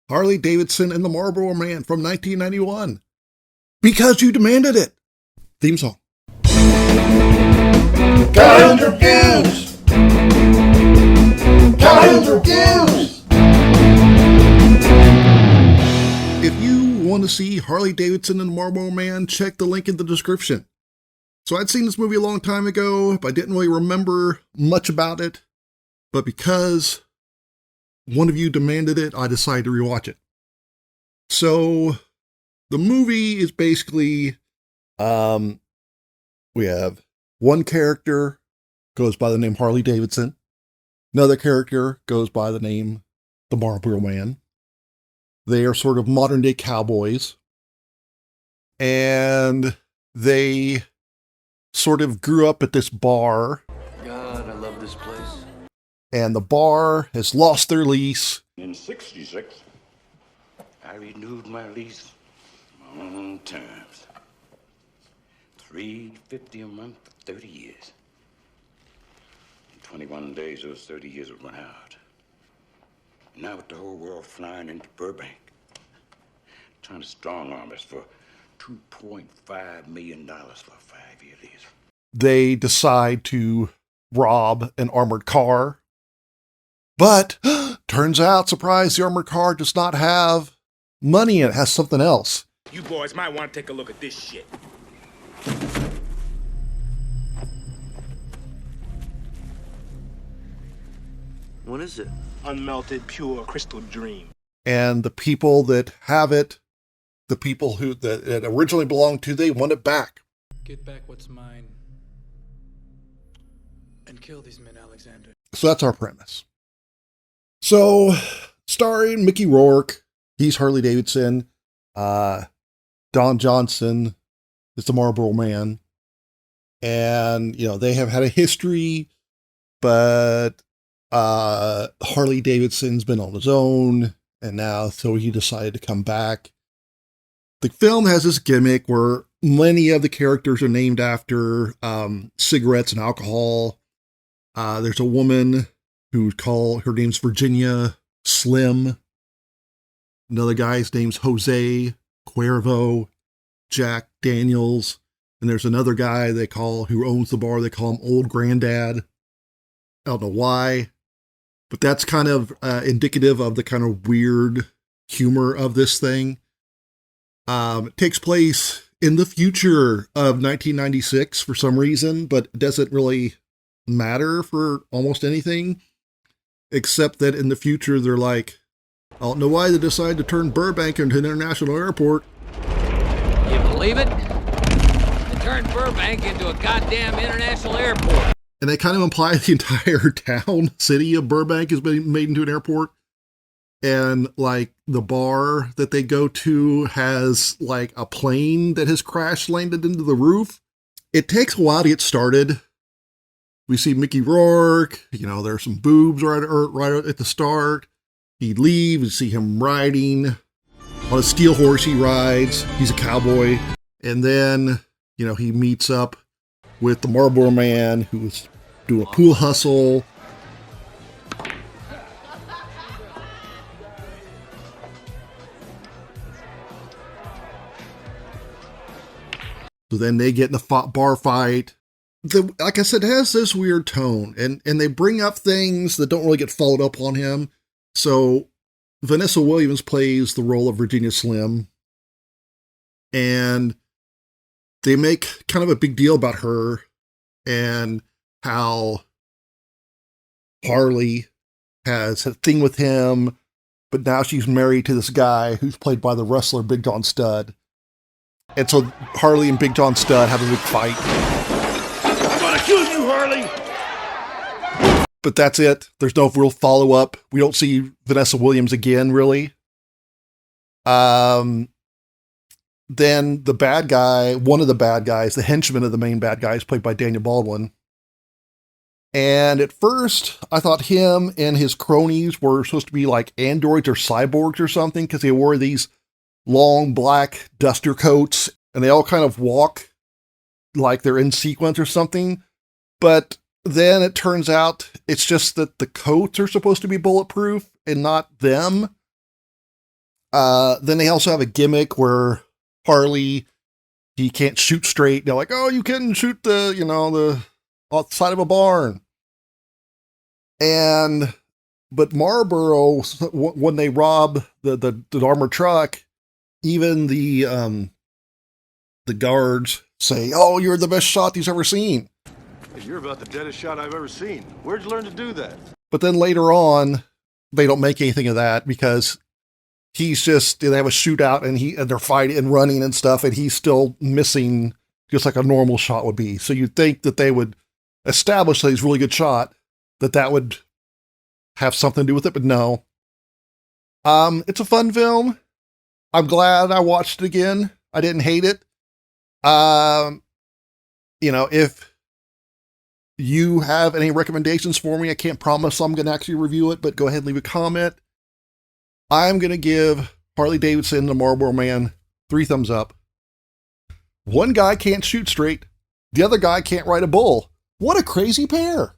Harley Davidson and the Marlboro Man from 1991. Because you demanded it. Theme song. Callhounds Reviews! Callhounds Reviews! If you want to see Harley Davidson and the Marlboro Man, check the link in the description. So I'd seen this movie a long time ago, but I didn't really remember much about it. But because one of you demanded it, I decided to rewatch it. So the movie is basically, we have one character goes by the name Harley Davidson. Another character goes by the name the Marlboro Man. They are sort of modern day cowboys. And they sort of grew up at this bar. God, I love this place. And the bar has lost their lease. In 66, I renewed my lease on terms. $3.50 a month for 30 years. In 21 days, those 30 years would run out. Now with the whole world flying into Burbank, trying to strong-arm us for $2.5 million for a 5-year lease. They decide to rob an armored car. But turns out, surprise, the armored car does not have money. It has something else. You boys might want to take a look at this shit. What is it? Unmelted, pure crystal dream. And the people that have it, the people who that it originally belonged to, they want it back. Get back what's mine. And kill these men, Alexander. So that's our premise. So, starring Mickey Rourke, he's Harley Davidson. Don Johnson is the Marlboro Man. And, they have had a history, but Harley Davidson's been on his own, and now so he decided to come back. The film has this gimmick where many of the characters are named after cigarettes and alcohol. There's a woman her name's Virginia Slim. Another guy's name's Jose Cuervo, Jack Daniels. And there's another guy who owns the bar, they call him Old Granddad. I don't know why, but that's kind of indicative of the kind of weird humor of this thing. It takes place in the future of 1996 for some reason, but it doesn't really matter for almost anything, except that in the future they're like, I don't know why they decided to turn Burbank into an international airport. You believe it? They turned Burbank into a goddamn international airport. And they kind of imply the entire city of Burbank has been made into an airport. And like the bar that they go to has like a plane that has crash landed into the roof. It takes a while to get started. We see Mickey Rourke, there's some boobs right at the start. He leaves, we see him riding on a steel horse he rides. He's a cowboy. And then, he meets up with the Marlboro Man, who's doing a pool hustle. So then they get in a bar fight. Like I said, it has this weird tone, and they bring up things that don't really get followed up on him. So Vanessa Williams plays the role of Virginia Slim, and they make kind of a big deal about her and how Harley has a thing with him, but now she's married to this guy who's played by the wrestler Big John Studd. And so Harley and Big John Studd have a big fight. I'm gonna kill you, Harley! But that's it. There's no real follow-up. We don't see Vanessa Williams again, really. Then the bad guy, one of the bad guys, the henchman of the main bad guy, is played by Daniel Baldwin. And at first, I thought him and his cronies were supposed to be like androids or cyborgs or something, because they wore these long black duster coats, and they all kind of walk like they're in sequence or something. But then it turns out it's just that the coats are supposed to be bulletproof and not them. Then they also have a gimmick where Harley, he can't shoot straight. They're like, oh, you can shoot the outside of a barn. But Marlboro, when they rob the armored truck, even the guards say, oh, you're the best shot he's ever seen. You're about the deadest shot I've ever seen. Where'd you learn to do that? But then later on, they don't make anything of that because they have a shootout and they're fighting and running and stuff, and he's still missing just like a normal shot would be. So you'd think that they would establish that he's a really good shot, that would have something to do with it, but no. It's a fun film. I'm glad I watched it again. I didn't hate it. If you have any recommendations for me, I can't promise I'm going to actually review it, but go ahead and leave a comment. I'm going to give Harley Davidson, the Marlboro Man, 3 thumbs up. One guy can't shoot straight. The other guy can't ride a bull. What a crazy pair.